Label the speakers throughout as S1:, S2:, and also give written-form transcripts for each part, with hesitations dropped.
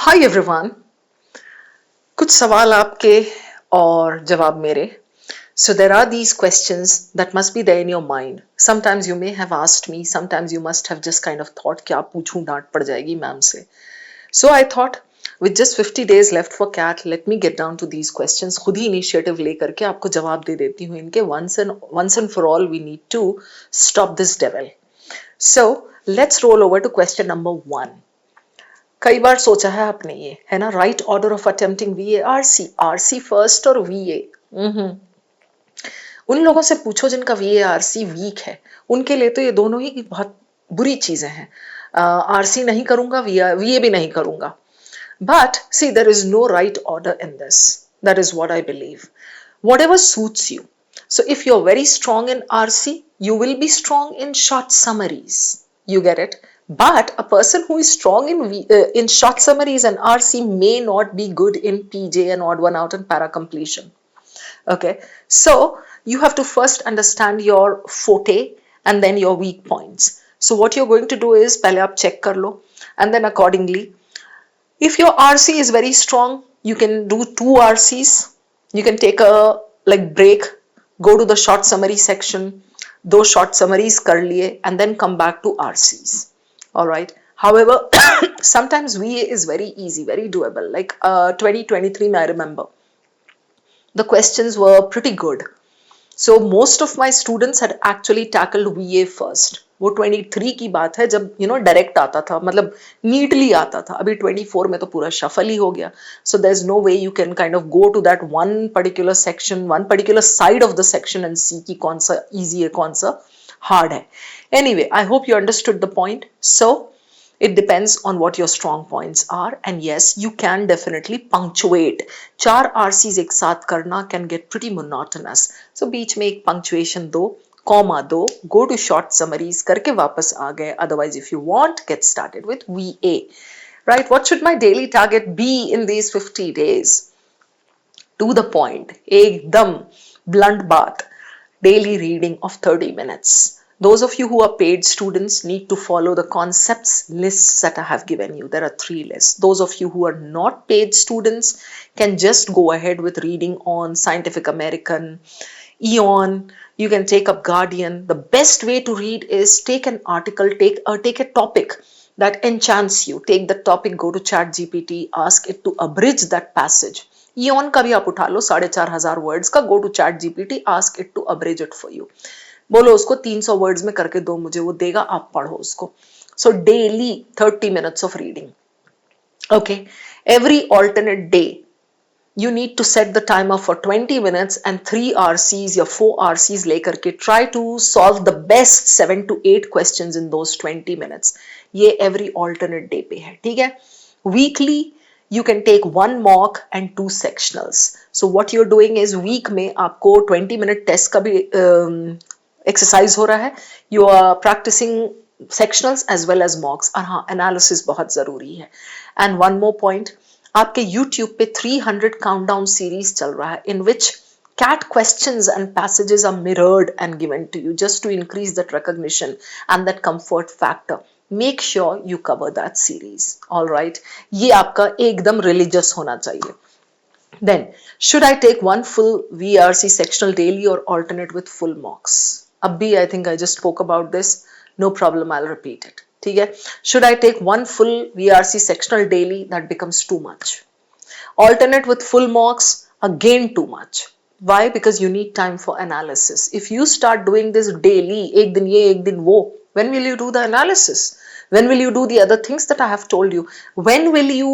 S1: Hi everyone. कुछ सवाल आपके और जवाब मेरे. So there are these questions that must be there in your mind. Sometimes you may have asked me, sometimes you must have just kind of thought क्या पूछूं, डांट पड़ जाएगी मैम से. So I thought with just 50 days left for CAT, let me get down to these questions. खुद ही initiative लेकर के आपको जवाब दे देती हूँ इनके. Once and for all we need to stop this devil. So let's roll over to question number 1. कई बार सोचा है आपने ये है ना, right order of attempting वीए RC first और वीए. उन लोगों से पूछो जिनका वीए आरसी वीक है, उनके लिए तो ये दोनों ही बहुत बुरी चीजें हैं. आरसी नहीं करूंगा, वीए भी नहीं करूंगा. But see there is no right order in this. That is what I believe. Whatever suits you. So if you're very strong in RC, you will be strong in short summaries. You get it? But a person who is strong in short summaries and RC may not be good in PJ and odd one out and para completion. Okay, so you have to first understand your forte and then your weak points. So what you're going to do is पहले आप check कर लो, and then accordingly, if your RC is very strong, you can do 2 RCs. You can take a break, go to the short summary section, those short summaries kar liye, and then come back to RCs. All right. However, sometimes VA is very easy, very doable. Like 2023, I remember the questions were pretty good. So most of my students had actually tackled VA first. वो 23 की बात है जब direct आता था, मतलब neatly आता था. अभी 24 में तो पूरा शफल ही हो गया. So there is no way you can kind of go to that one particular section, one particular side of the section and see की कौन सा इजी है, कौन सा हार्ड है. Anyway, I hope you understood the point. So it depends on what your strong points are, and yes, you can definitely punctuate. 4 RCs एक साथ करना can get pretty monotonous. So बीच में एक punctuation दो, comma दो, go to short summaries करके वापस आ गए. Otherwise, if you want, get started with VA. Right? What should my daily target be in these 50 days? To the point, एकदम blunt बात. Daily reading of 30 minutes. Those of you who are paid students need to follow the concepts lists that I have given you. There are 3 lists. Those of you who are not paid students can just go ahead with reading on Scientific American, Eon. You can take up Guardian. The best way to read is take an article, take a topic that enchants you. Take the topic, go to ChatGPT, ask it to abridge that passage. Eon का भी आप उठा लो, 4,500 words का, go to ChatGPT, ask it to abridge it for you. बोलो उसको 300 words में करके दो मुझे, वो देगा, आप पढ़ो उसको. So daily 30 minutes of reading. Okay, every alternate day you need to set the timer for 20 minutes and 3 RCs या 4 RCs लेकर के try to solve the best 7 to 8 questions in those 20 minutes. ये every alternate day पे है, ठीक है. Weekly you can take 1 mock and 2 sectionals. So what you're doing is week में आपको 20-minute test का भी एक्सरसाइज हो रहा है. You are practicing sectionals as well as mocks. और हाँ, एनालिसिस बहुत जरूरी है. एंड वन मोर पॉइंट, आपके यूट्यूब पे 300 काउंटडाउन सीरीज चल रहा है in which CAT questions and passages are mirrored and given to you just to increase that recognition and that comfort factor. Make sure you cover that series. All right, ये आपका एकदम religious होना चाहिए. Then, should I take one full VRC sectional daily or alternate with full mocks? Abhi, I think I just spoke about this. No problem, I'll repeat it. ठीक है? Should I take one full VRC sectional daily? That becomes too much. Alternate with full mocks, again too much. Why? Because you need time for analysis. If you start doing this daily, ek din ye, ek din wo, when will you do the analysis? When will you do the other things that I have told you? When will you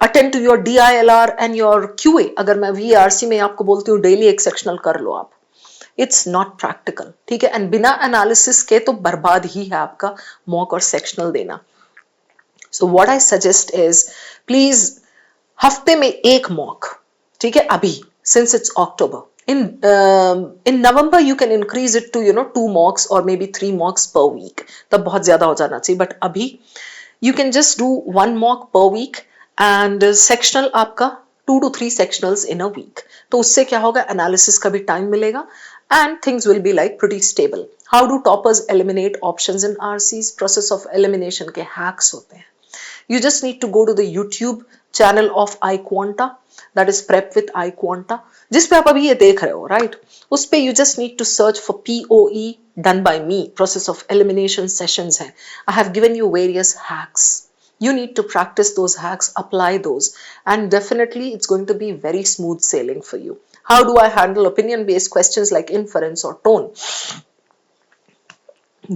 S1: attend to your DILR and your QA? अगर मैं VRC में आपको बोलती हूँ daily एक sectional कर लो आप, it's not practical, ठीक है. एंड बिना एनालिसिस के तो बर्बाद ही है आपका मॉक और सेक्शनल देना. So what I suggest is, please हफ्ते में एक मॉक, ठीक है. अभी since it's October, in November you can increase it to 2 mocks or maybe 3 mocks per week. तब बहुत ज्यादा हो जाना चाहिए. बट अभी you can just do 1 mock per week and sectional आपका 2 to 3 sectionals in a week. तो उससे क्या होगा, एनालिसिस का भी टाइम मिलेगा and things will be like pretty stable. How do toppers eliminate options in RCs? Process of elimination के hacks होते हैं. You just need to go to the YouTube channel of iQuanta, that is Prep with iQuanta, जिस पे आप अभी ये देख रहे हो, right? उस पे you just need to search for POE done by me, process of elimination sessions है. I have given you various hacks. You need to practice those hacks, apply those, and definitely it's going to be very smooth sailing for you. How do I handle opinion based questions like inference or tone?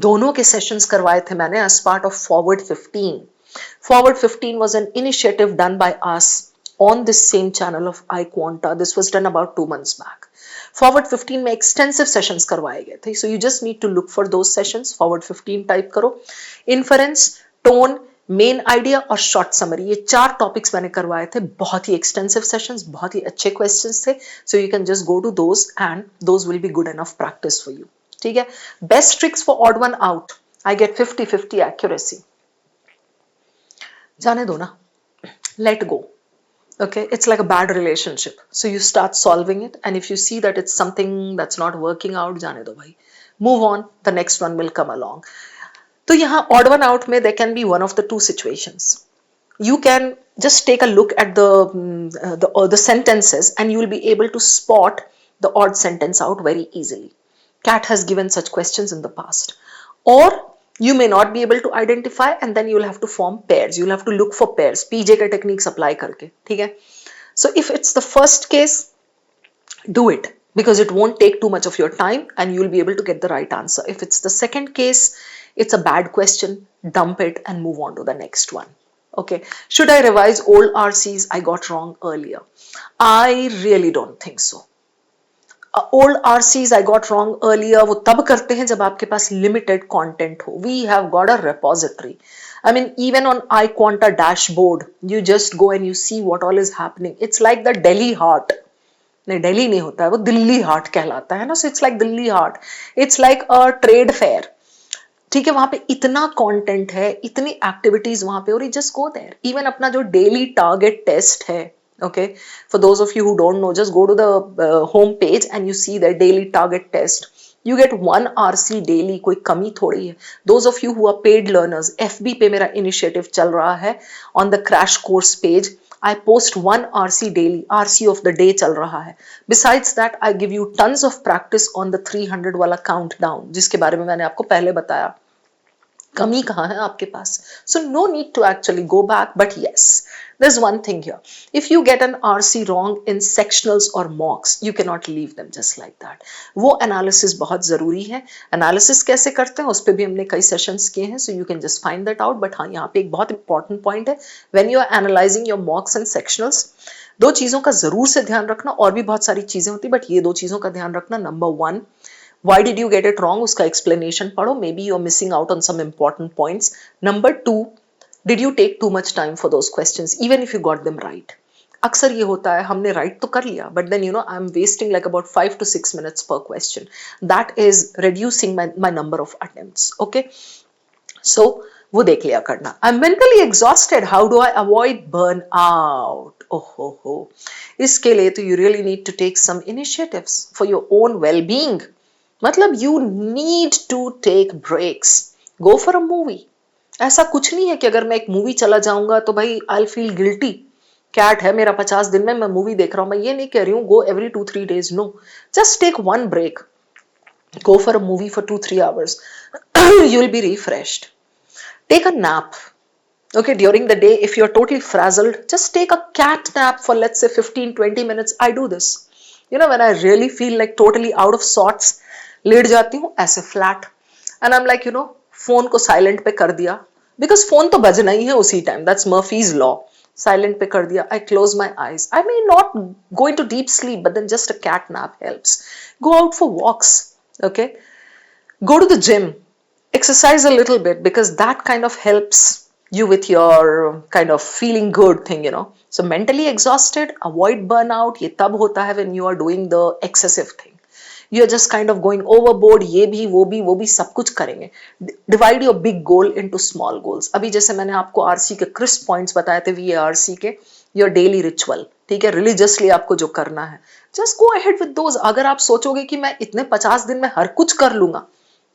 S1: दोनों के sessions करवाए थे मैंने as part of Forward 15. Forward 15 was an initiative done by us on this same channel of iQuanta. This was done about 2 months back. Forward 15 में extensive sessions करवाए गए थे. So you just need to look for those sessions. Forward 15 type करो. Inference, tone, main idea और short summary, ये 4 topics मैंने करवाए थे. बहुत ही एक्सटेंसिव सेशंस, बहुत ही अच्छे क्वेश्चंस थे. So you can just go to those and those will be good enough practice for you. ठीक है. Best tricks for odd one out, I get 50-50 accuracy. जाने दो ना, let go. Okay, it's like a bad relationship. So you start solving it, and if you see that it's something that's not working out, जाने दो भाई. Move on, the next one will come along. तो यहाँ odd one out में there can be one of the two situations. You can just take a look at the sentences and you will be able to spot the odd sentence out very easily. Cat has given such questions in the past. Or you may not be able to identify and then you will have to form pairs. You will have to look for pairs. PJ का techniques apply करके, ठीक है? So if it's the first case, do it because it won't take too much of your time and you'll be able to get the right answer. If it's the second case, it's a bad question, dump it and move on to the next one. Okay, should I revise old RCs I got wrong earlier? I really don't think so. Old RCs I got wrong earlier वो तब करते हैं जब आपके पास limited content हो. We have got a repository. I mean, even on iQuanta dashboard, you just go and you see what all is happening. It's like the Delhi Heart. नहीं, दिल्ली नहीं होता है वो, दिल्ली हाट कहलाता है ना. So it's like Delhi Haat, it's like a trade fair. ठीक है, वहां पे इतना कंटेंट है, इतनी एक्टिविटीज वहां पे, और you just go there. Even अपना जो डेली टारगेट टेस्ट है, okay, for those of you who don't know, just go to the home page and you see the daily target test. You get 1 RC daily, कोई कमी थोड़ी है. Those of you who are paid learners, FB पे मेरा initiative चल रहा है, on the crash course page I post 1 RC daily, RC of the day चल रहा है. Besides that, I give you tons of practice on the 300 वाला countdown, जिसके बारे में मैंने आपको पहले बताया. कमी कहाँ है आपके पास? So no need to actually go back, but yes, there's one thing here. If you get an RC wrong in sectionals or mocks, you cannot leave them just like that. वो analysis बहुत ज़रूरी है. Analysis कैसे करते हैं उस पे भी हमने कई sessions किए हैं, so you can just find that out. But हाँ, यहाँ पे एक बहुत important point है. When you are analyzing your mocks and sectionals, दो चीज़ों का ज़रूर से ध्यान रखना. और भी बहुत सारी चीज़ें होती, but ये दो चीज़ों का ध्यान रखना. Number 1, why did you get it wrong? उसका explanation पढ़ो. Maybe you're missing out on some important points. Number 2, did you take too much time for those questions, even if you got them right? अक्सर ये होता है, हमने right तो कर लिया, but then I'm wasting like about 5 to 6 minutes per question. That is reducing my number of attempts. Okay, so वो देख लिया करना. I'm mentally exhausted. How do I avoid burnout? Oh ho ho. इसके लिए तो you really need to take some initiatives for your own well-being. मतलब you need to take breaks. Go for a movie. ऐसा कुछ नहीं है कि अगर मैं एक मूवी चला जाऊंगा तो भाई I'll feel guilty. कैट है मेरा 50 दिन में मैं मूवी देख रहा हूं. मैं ये नहीं कह रही हूं go every 2-3 days. No. Just take one break. Go for a movie for 2-3 hours. You'll be refreshed. Take a nap. Okay, during the day, if you're totally frazzled, just take a cat nap for let's say 15-20 minutes. I do this. When I really feel like totally out of sorts, लेट जाती हूँ ऐसे flat and I am like phone को silent पे कर दिया, because phone तो बजना ही है उसी time. That's Murphy's law. Silent पे कर दिया. I close my eyes. I may not go into deep sleep, but then just a cat nap helps. Go out for walks. Okay, go to the gym, exercise a little bit, because that kind of helps you with your kind of feeling good thing. So mentally exhausted, avoid burnout. ये तब होता है when you are doing the excessive thing. You are just kind of going overboard. ये भी वो भी सब कुछ करेंगे. Divide your big goal into small goals. अभी जैसे मैंने आपको RC के crisp points बताए थे, VARC के, your daily ritual, ठीक है, religiously आपको जो करना है, just go ahead with those. अगर आप सोचोगे कि मैं इतने 50 दिन में हर कुछ कर लूंगा,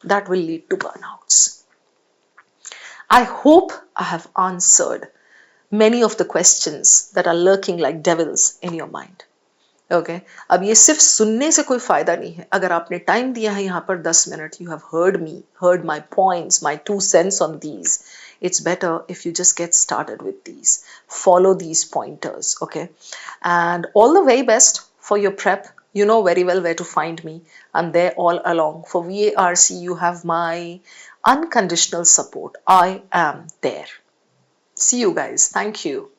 S1: that will lead to burnouts. I hope I have answered many of the questions that are lurking like devils in your mind. Okay अब ये सिर्फ सुनने से कोई फायदा नहीं है. अगर आपने टाइम दिया है यहाँ पर 10 minute, you have heard me, heard my points, my 2 cents on these. It's better if you just get started with these. Follow these pointers, okay? And all the very best for your prep. You know very well where to find me. I'm there all along. For VARC, you have my unconditional support. I am there. See you guys. Thank you.